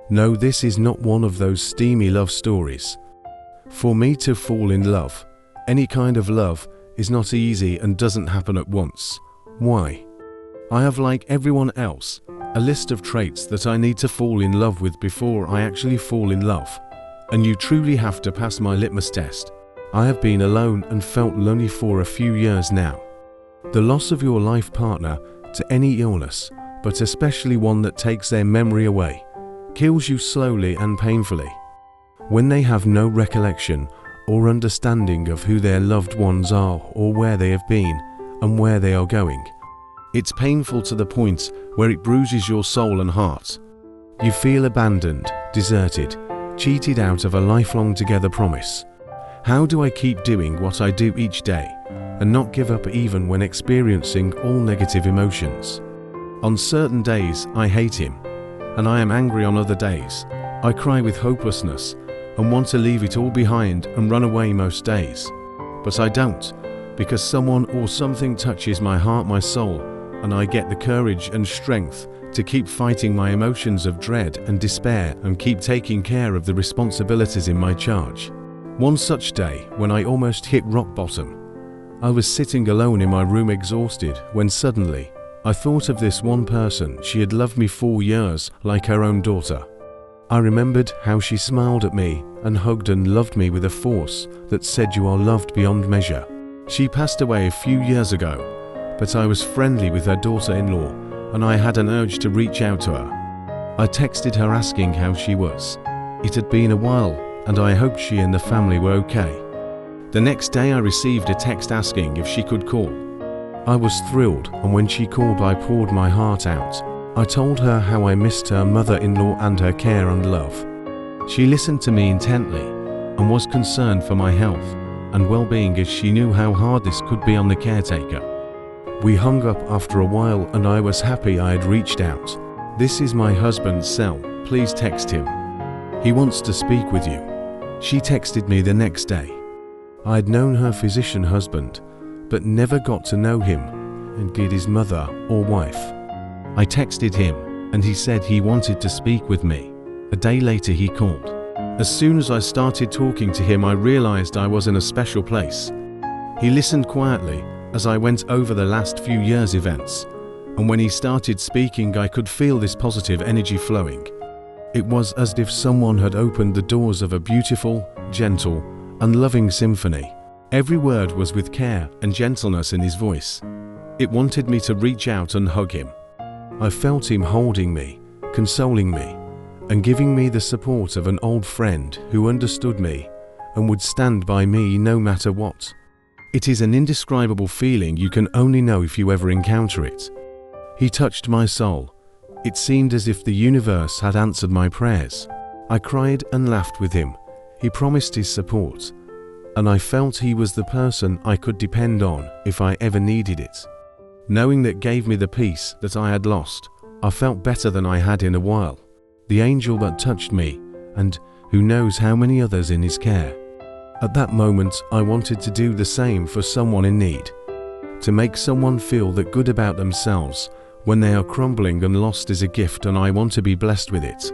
No, this is not one of those steamy love stories. For me to fall in love, any kind of love, is not easy and doesn't happen at once. Why? I have, like everyone else, a list of traits that I need to fall in love with before I actually fall in love. And you truly have to pass my litmus test. I have been alone and felt lonely for a few years now. The loss of your life partner to any illness, but especially one that takes their memory away, kills you slowly and painfully. When they have no recollection or understanding of who their loved ones are or where they have been and where they are going, it's painful to the point where it bruises your soul and heart. You feel abandoned, deserted, cheated out of a lifelong together promise. How do I keep doing what I do each day and not give up even when experiencing all negative emotions? On certain days I hate him, and I am angry on other days. I cry with hopelessness and want to leave it all behind and run away most days. But I don't, because someone or something touches my heart, my soul, and I get the courage and strength to keep fighting my emotions of dread and despair and keep taking care of the responsibilities in my charge. One such day, when I almost hit rock bottom, I was sitting alone in my room exhausted when suddenly I thought of this one person. She had loved me for years like her own daughter. I remembered how she smiled at me and hugged and loved me with a force that said, "You are loved beyond measure." She passed away a few years ago, but I was friendly with her daughter-in-law and I had an urge to reach out to her. I texted her asking how she was. It had been a while and I hoped she and the family were okay. The next day I received a text asking if she could call. I was thrilled, and when she called I poured my heart out. I told her how I missed her mother-in-law and her care and love. She listened to me intently and was concerned for my health and well-being, as she knew how hard this could be on the caretaker. We hung up after a while and I was happy I had reached out. "This is my husband's cell, please text him. He wants to speak with you." She texted me the next day. I had known her physician husband, but never got to know him, and did his mother or wife. I texted him, and he said he wanted to speak with me. A day later he called. As soon as I started talking to him, I realized I was in a special place. He listened quietly as I went over the last few years' events, and when he started speaking I could feel this positive energy flowing. It was as if someone had opened the doors of a beautiful, gentle, and loving symphony. Every word was with care and gentleness in his voice. It wanted me to reach out and hug him. I felt him holding me, consoling me, and giving me the support of an old friend who understood me and would stand by me no matter what. It is an indescribable feeling you can only know if you ever encounter it. He touched my soul. It seemed as if the universe had answered my prayers. I cried and laughed with him. He promised his support, and I felt he was the person I could depend on if I ever needed it. Knowing that gave me the peace that I had lost. I felt better than I had in a while. The angel that touched me, and who knows how many others in his care. At that moment, I wanted to do the same for someone in need. To make someone feel that good about themselves when they are crumbling and lost is a gift, and I want to be blessed with it.